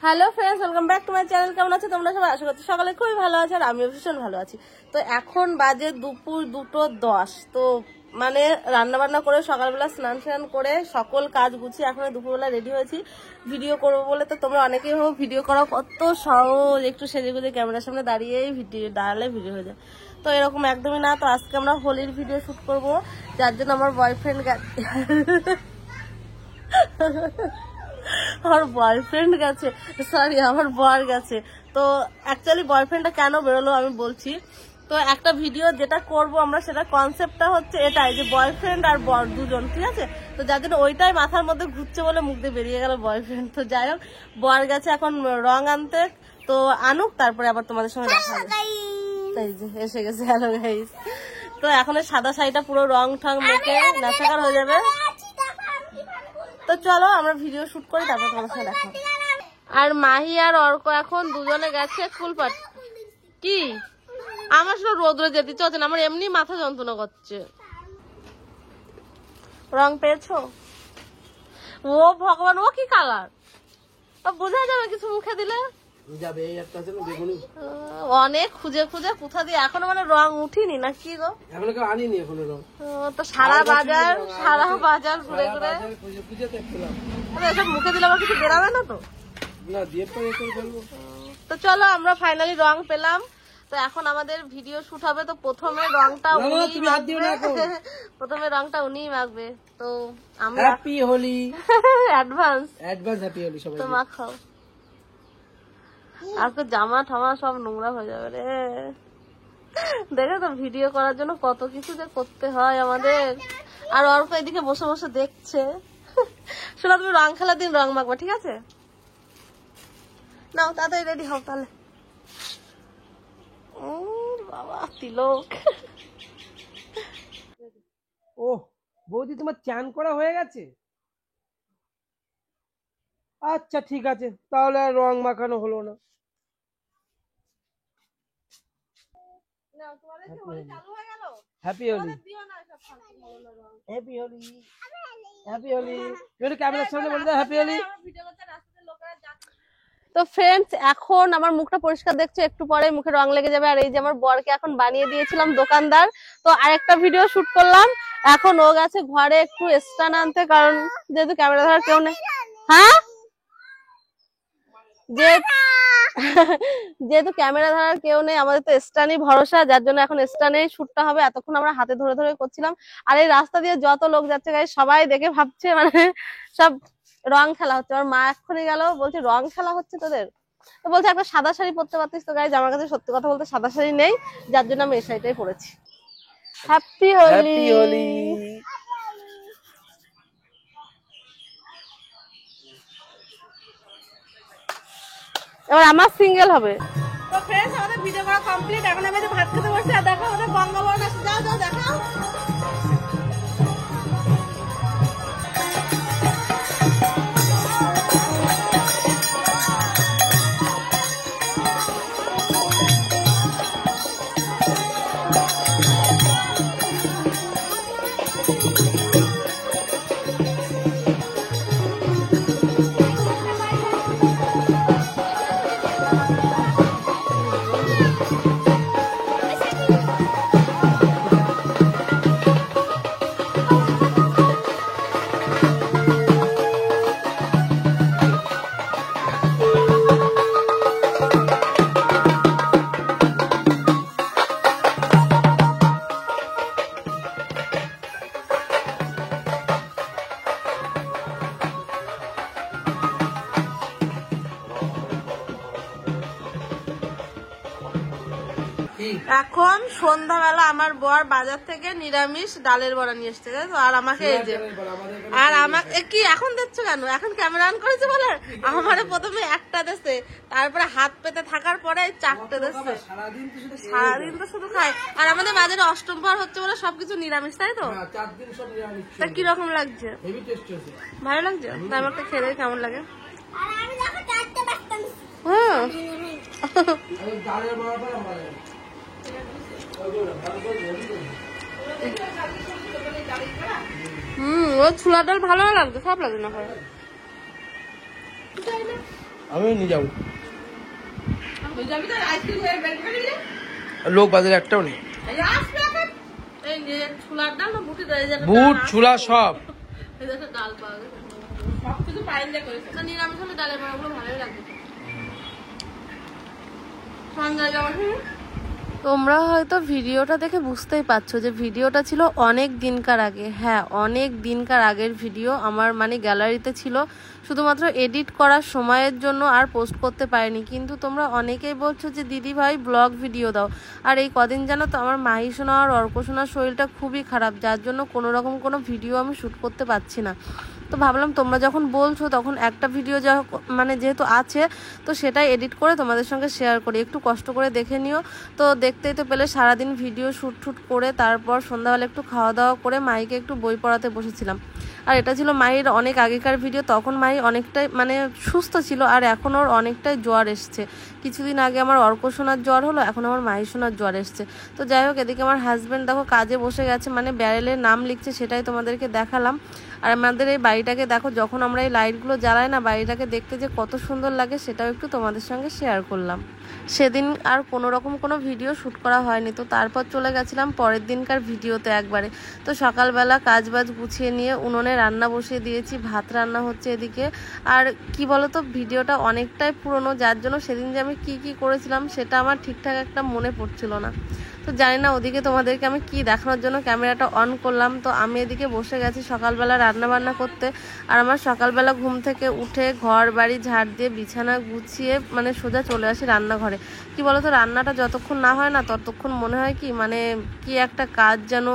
Hello friends, welcome back to my channel. কেমন আছো তোমরা সবাই? আশা করছি সকালে খুবই ভালো আছে, আর আমিও ভীষণ ভালো আছি। তো এখন বাজে দুপুর 2:10। তো মানে রান্নাবান্না করে সকালবেলা স্নান করে সকল কাজ গুছিয়ে এখন দুপুরবেলা রেডি হয়েছি ভিডিও করবো বলে। তো তোমরা অনেকেই ভাবো ভিডিও করা কত সহজ, একটু সেজে গুজে ক্যামেরার সামনে দাঁড়িয়েই দাঁড়ালে ভিডিও হয়ে যায়। তো এরকম একদমই না। তো আজকে আমরা হোলির ভিডিও শ্যুট করবো, যার জন্য আমার বয়ফ্রেন্ড আমার বয়ফ্রেন্ড গেছে, সরি আমার বর গেছে। তো অ্যাকচুয়ালি বয়ফ্রেন্ডটা কেন বেরোলো আমি বলছি। তো একটা ভিডিও যেটা করব আমরা, সেটা কনসেপ্টটা হচ্ছে এটাই যে বয়ফ্রেন্ড আর বর দুজন, ঠিক আছে? তো যার জন্য ওইটাই মাথার মধ্যে ঘুরছে বলে মুখ দিয়ে বেরিয়ে গেল বয়ফ্রেন্ড। তো যাই হোক, বর গেছে এখন রং আনতে, তো আনুক, তারপরে আবার তোমাদের সঙ্গে দেখা হবে। এই যে এসে গেছে। Hello guys. তো এখন সাদা শাড়িটা পুরো রং ঠং মেখে নাচাকার হয়ে যাবে। তো চলো আমরা ভিডিও শুট করি, তারপর তোমার সাথে দেখা। আর মাহি আর অর্ক এখন দুজনে গেছে ফুলপাট। কি আমার শুধু রোদ্রে যেতে চলছে না, আমার এমনি মাথা যন্ত্রণা করছে। রং পেয়েছো? ও ভগবান, ও কি কালার বোঝা যাবে কিছু মুখে দিলে যাবে। অনেক খুঁজে খুঁজে কোথা দিয়ে এখনো মানে রং উঠিনি না কি গো? এখনো কেউ আনিনি এখনো রং। তো সারা বাজার ঘুরে ঘুরে এসব মুখে দিলে আবার কিছু বেরাবে না তো। তো চলো আমরা ফাইনালি রং পেলাম। তো এখন আমাদের ভিডিও শুট হবে। তো প্রথমে রংটা উনিই মাখবে। তো আমরা happy Holi advance happy Holi সবাই। তো মাখাও। আর তো জামা ঠামা সব নোংরা হয়ে যাবে রে। দেখো তো ভিডিও করার জন্য কত কিছু যে করতে হয় আমাদের। আর অর্ক এদিকে বসে বসে দেখছে। শোনা, তুমি রং খেলার দিন রং মাখবা, ঠিক আছে? নাও তাড়াতাড়ি রেডি হও তাহলে। বাবা তিলক। ও বৌদি, তোমার চান করা হয়ে গেছে? আচ্ছা ঠিক আছে, তাহলে আর রং মাখানো হলো না। Happy Holi happy Holi happy Holi. তুমি ক্যামেরার সামনে বলে দাও হ্যাপি হোলি। তো ফ্রেন্ডস, এখন আমার মুখটা পরিষ্কার দেখছো, একটু পরে মুখে রং লেগে যাবে। আর এই যে আমার বরকে এখন বানিয়ে দিয়েছিলাম দোকানদার। তো আরেকটা ভিডিও শুট করলাম। এখন ও গেছে ঘরে একটু স্ট্যান্ড আনতে, কারণ যেহেতু ক্যামেরা ধরার কেউ নেই। হ্যাঁ, যেহেতু ক্যামেরা ধরার কেউ নেই, আমাদের তো স্ট্যান্ডই ভরসা, যার জন্য এখন স্ট্যান্ডেই শুটটা হবে। এতক্ষণ আমরা হাতে ধরে ধরে করছিলাম। আর এই রাস্তা দিয়ে যত লোক যাচ্ছে গাইস, সবাই দেখে ভাবছে মানে সব রং খেলা হচ্ছে। আমার মা এক্ষুনি গেল, বলছে রং খেলা হচ্ছে তোদের? তো বলছে একটা সাদা শাড়ি পরতে পারতিস তো। গাইস আমার কাছে সত্যি কথা বলতে সাদা শাড়ি নেই, যার জন্য আমি এই শাড়িটাই পরেছি। হ্যাপি হোলি। এবার আমার সিঙ্গেল হবে। তো ফ্রেন্ডস, আমাদের ভিডিও করা কমপ্লিট। এখন আমি ভাত খেতে বসছি। আর দেখো আমাদের গঙ্গাবরণ আসছে। যাও যাও দেখাও। এখন সন্ধ্যাবেলা আমার বর বাজার থেকে নিরামিষ ডালের বড়া নিয়ে এসছে। আর আমাকে এই যে, আর আমাকে কি এখন দেখছো কেন? এখন ক্যামেরা অন করেছে বলে আমারে প্রথমে একটা দেশে, তারপরে হাত পেতে থাকার পরে 4টে দেশে। সারাদিন তো শুধু খায়। আর আমাদের বাজারে অষ্টম পার হচ্ছে বলে সবকিছু নিরামিষ, তাই তো? তা কিরকম লাগছে? ভালো লাগছে? তা আমাকে খেলে কেমন লাগে? হ্যাঁ ও ছোলা ডাল ভালো লাগছে, সব লাগে না। আমি নিয়ে যাবো। লোক বাজারে একটাও নেই। বুট ছোলা সব ডাল পাওয়া গেছে, সবকিছু পাইলে করেছে। নিরামিষ হলে ডালের বড়াগুলো ভালোই লাগবে। তোমরা হয়তো ভিডিওটা দেখে বুঝতেই পারছো যে ভিডিওটা ছিল অনেক দিনকার আগে। হ্যাঁ, অনেক দিনকার আগের ভিডিও আমার মানে গ্যালারিতে ছিল, শুধুমাত্র এডিট করার সময়ের জন্য আর পোস্ট করতে পারিনি। কিন্তু তোমরা অনেকেই বলছো যে দিদি ভাই ব্লগ ভিডিও দাও। আর এই কদিন জানো তো আমার মাহি সোনা আর অর্ক সোনার শরীরটা খুবই খারাপ, যার জন্য কোনো রকম কোনো ভিডিও আমি শ্যুট করতে পারছি না। তো ভাবলাম তোমরা যখন বলছো তখন একটা ভিডিও মানে যেহেতু আছে তো সেটাই এডিট করে তোমাদের সঙ্গে শেয়ার করি, একটু কষ্ট করে দেখে নিও। তো দেখতেই তো পেলে সারাদিন ভিডিও শ্যুট করে তারপর সন্ধ্যাবেলা একটু খাওয়া দাওয়া করে মাহিকে একটু বই পড়াতে বসেছিলাম। আর এটা ছিল মাহির অনেক আগেকার ভিডিও, তখন মাহি অনেকটাই মানে সুস্থ ছিল আর এখন ওর অনেকটাই জ্বর এসছে। কিছুদিন আগে আমার অর্ক সোনার জ্বর হলো, এখন আমার মাহি সোনার জ্বর এসছে। তো যাই হোক, এদিকে আমার হাজব্যান্ড দেখো কাজে বসে গেছে, মানে ব্যারেলের নাম লিখছে, সেটাই তোমাদেরকে দেখালাম। আর আমাদের এই বাড়িটাকে দেখো, যখন আমরা এই লাইটগুলো জ্বালাই না, বাড়িটাকে দেখতে যে কত সুন্দর লাগে সেটাও একটু তোমাদের সঙ্গে শেয়ার করলাম। সেদিন আর কোনো রকম কোনো ভিডিও শ্যুট করা হয়নি। তো তারপর চলে গেছিলাম পরের দিনকার ভিডিওতে একবারে। তো সকালবেলা কাজবাজ গুছিয়ে নিয়ে উনুনে রান্না বসিয়ে দিয়েছি, ভাত রান্না হচ্ছে এদিকে। আর কি বলতো, ভিডিওটা অনেকটাই পুরনো, যার জন্য সেদিন যে আমি কি করেছিলাম সেটা আমার ঠিকঠাক একটা মনে পড়ছিল না। তো জানি না ওদিকে তোমাদেরকে আমি কি দেখানোর জন্য ক্যামেরাটা অন করলাম। তো আমি এদিকে বসে গেছি সকালবেলা রান্না বান্না করতে। আর আমার সকালবেলা ঘুম থেকে উঠে ঘর বাড়ি ঝাড় দিয়ে বিছানা গুছিয়ে মানে সোজা চলে আসি রান্নাঘরে। কি বলতো, রান্নাটা যতক্ষণ না হয় না ততক্ষণ মনে হয় কি মানে কি একটা কাজ যেন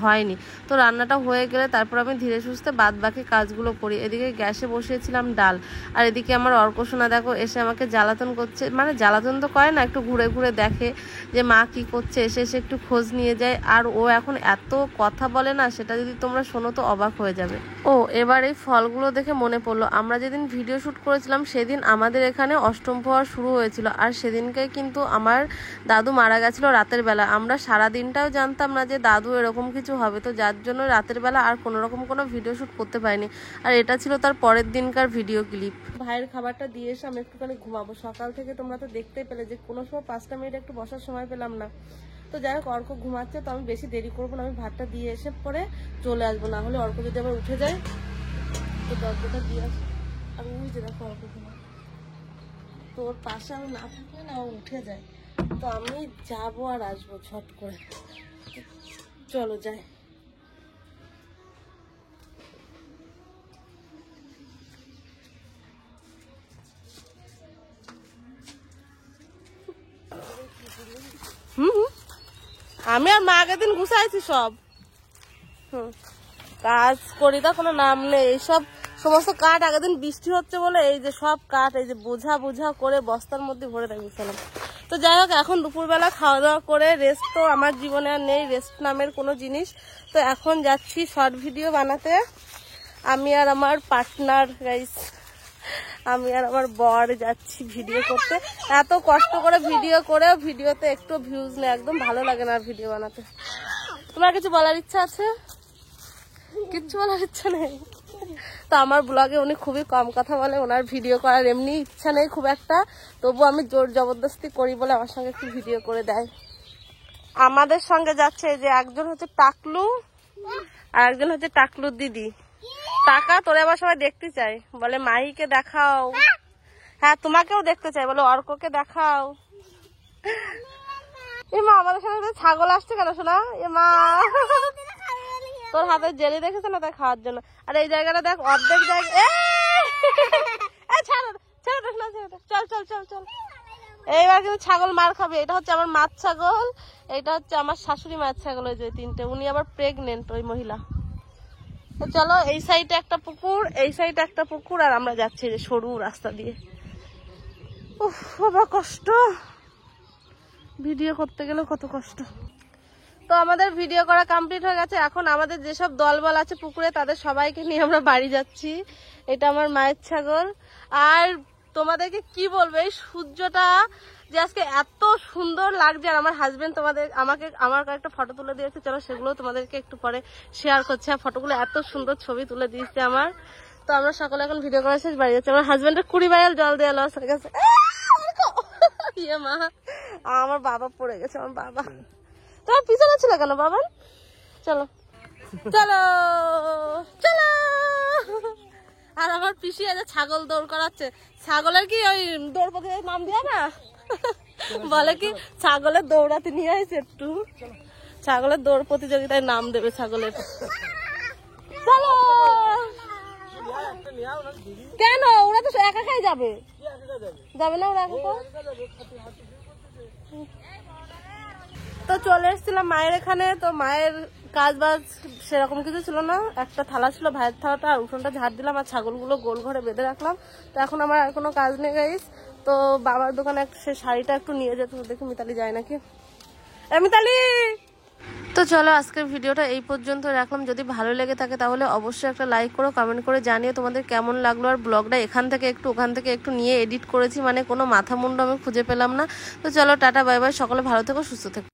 হয়নি। তো রান্নাটা হয়ে গেলে তারপর আমি ধীরে সুস্থে বাদ বাকি কাজগুলো করি। এদিকে গ্যাসে বসিয়েছিলাম ডাল, আর এদিকে আমার অর্ক সোনা দেখো এসে আমাকে জ্বালাতন করছে। মানে জ্বালাতন তো করে না, একটু ঘুরে ঘুরে দেখে যে মা কি করছে, এসে একটু খোঁজ নিয়ে যায়। আর ও এখন এত কথা বলে না, সেটা যদি তোমরা শোনো তো অবাক হয়ে যাবে। ও এবার এই ফলগুলো দেখে মনে পড়লো, আমরা যেদিন ভিডিও শ্যুট করেছিলাম সেদিন আমাদের এখানে অষ্টম প্রহর শুরু হয়েছিল। আর সেদিনকে কিন্তু আমার দাদু মারা গেছিল রাতের বেলা। আমরা সারা দিনটাও জানতাম না যে দাদু এরকম কিছু হবে, তো যার জন্য রাতের বেলা আর কোনো রকম কোনো ভিডিও শ্যুট করতে পারিনি। আর এটা ছিল তার পরের দিনকার ভিডিও ক্লিপ। ভাইয়ের খাবারটা দিয়ে এসে আমি একটুখানি ঘুমাবো। সকাল থেকে তোমরা তো দেখতেই পেলে যে কোনো সময় 5টা মিনিট একটু বসার সময় পেলাম না। তো যাই হোক, অর্ক ঘুমাচ্ছে, তো আমি বেশি দেরি করবো না, আমি ভাতটা দিয়ে এসে পরে চলে আসবো। না হলে অর্ক যদি আবার উঠে যায় তো দরজাটা দিয়ে আসবো। আর ওই যে দেখো অর্ক ঘুমা, তো ওর পাশে আমি না থাকলে না ও উঠে যায়। তো আমি যাবো আর আসবো ঝট করে। চলো যাই। আমি আর মা আগের দিন গুছাইছি সব। কাজ করি না কোনো নাম নেই। এইসব সমস্ত কাঠ আগের দিন বৃষ্টি হচ্ছে বলে এই যে সব কাঠ এই যে বোঝা বোঝা করে বস্তার মধ্যে ভরে তাই গুছালাম। তো যাই হোক, এখন দুপুরবেলা খাওয়া দাওয়া করে রেস্ট তো আমার জীবনে আর নেই, রেস্ট নামের কোনো জিনিস। তো এখন যাচ্ছি শর্ট ভিডিও বানাতে, আমি আর আমার পার্টনার গাইস, আমি আর আমার বর যাচ্ছি ভিডিও করতে। এত কষ্ট করে ভিডিও করেও ভিডিওতে একটু ভিউজ নেই, একদম ভালো লাগে না ভিডিও বানাতে। তোমার কিছু বলার ইচ্ছা আছে? কিচ্ছু বলার ইচ্ছা নেই? তো আমার ব্লগে উনি খুবই কম কথা বলে, ওনার ভিডিও করার এমনি ইচ্ছা নেই খুব একটা, তবু আমি জোর জবরদস্তি করি বলে আমার সঙ্গে একটু ভিডিও করে দেয়। আমাদের সঙ্গে যাচ্ছে যে একজন হচ্ছে টাকলু আর একজন হচ্ছে টাকলুর দিদি। টাকা তোরে আবার সবাই দেখতে চাই, বলে মাহিকে দেখাও। হ্যাঁ তোমাকেও দেখতে চাই, বলে অর্ককে দেখাও। এ মা, আমাদের সঙ্গে ছাগল আসছে কেন শোনা? এ মা, তোর হাতে জেলি রেখেছে না তাই খাওয়ার জন্য। আর এই জায়গাটা দেখ, অর্ধেক জায়গা। চল চল চল চল, এইবার কিন্তু ছাগল মার খাবে। এটা হচ্ছে আমার মাছ ছাগল, এটা হচ্ছে আমার শাশুড়ি মাছ ছাগল, ওই যে 3টে। উনি আবার প্রেগনেন্ট ওই মহিলা। তো চলো, এই সাইডে একটা পুকুর, এই সাইডে একটা পুকুর, আর আমরা যাচ্ছি যে সরু রাস্তা দিয়ে। উফ বাবা, কষ্ট ভিডিও করতে গেলেও কত কষ্ট। তো আমাদের ভিডিও করা কমপ্লিট হয়ে গেছে। এখন আমাদের যেসব দলবল আছে পুকুরে তাদের সবাইকে নিয়ে আমরা বাড়ি যাচ্ছি। এটা আমার মায়ের ছাগল। আর তোমাদেরকে কি বলবো, এই সূর্যটা যে আজকে এত সুন্দর লাগছে। আর আমার হাজবেন্ড আমার একটা ফটো তুলে দিয়েছে, চলো সেগুলো তোমাদেরকে একটু পরে শেয়ার করছি। আর ফটোগুলো এত সুন্দর ছবি তুলে দিয়েছে আমার। তো আমরা সকালে এখন ভিডিও করা শেষ, বাড়ি যাচ্ছি। আমার হাজবেন্ডের 20 বাইল জল দেওয়া লস হয়ে গেছে। ইয়ে মা, আমার বাবা পড়ে গেছে, আমার বাবা। তোমার পিছনে ছিল কেন বাবা? চলো চলো চলো। আর আমার পিসি আছে ছাগল দৌড় করাচ্ছে। ছাগলের কি ওই দৌড় প্রতিযোগিতায় নাম দেওয়া না? বলে কি ছাগলের দৌড়াতে নিয়ে আসছে, একটু ছাগলের দৌড় প্রতিযোগিতায় নাম দেবে ছাগলের। চলো। কেন? ওরা তো একা একাই যাবে। যাবে না ওরা একা? তো চলে এসেছিলাম মায়ের এখানে। তো মায়ের কাজ বাজ সেরকম কিছু ছিল না, একটা থালা ছিল, ভাইয়ের থালাটা, আর উঠোনটা ঝাড় দিলাম, আর ছাগলগুলো গোল ঘরে বেঁধে রাখলাম। তো এখন আমার আর কোনো কাজ নেই গাইস। তো বাবার দোকানে সে শাড়িটা একটু নিয়ে যেত, দেখি মিতালি যায় নাকি। মিতালি। তো চলো আজকের ভিডিওটা এই পর্যন্ত রাখলাম। যদি ভালো লেগে থাকে তাহলে অবশ্যই একটা লাইক করো, কমেন্ট করে জানিয়ে তোমাদের কেমন লাগলো। আর ব্লগটা এখান থেকে একটু ওখান থেকে একটু নিয়ে এডিট করেছি, মানে কোনো মাথা মুন্ডু আমি খুঁজে পেলাম না। তো চলো টাটা, বাই বাই, সকলে ভালো থেকো, সুস্থ থেকো।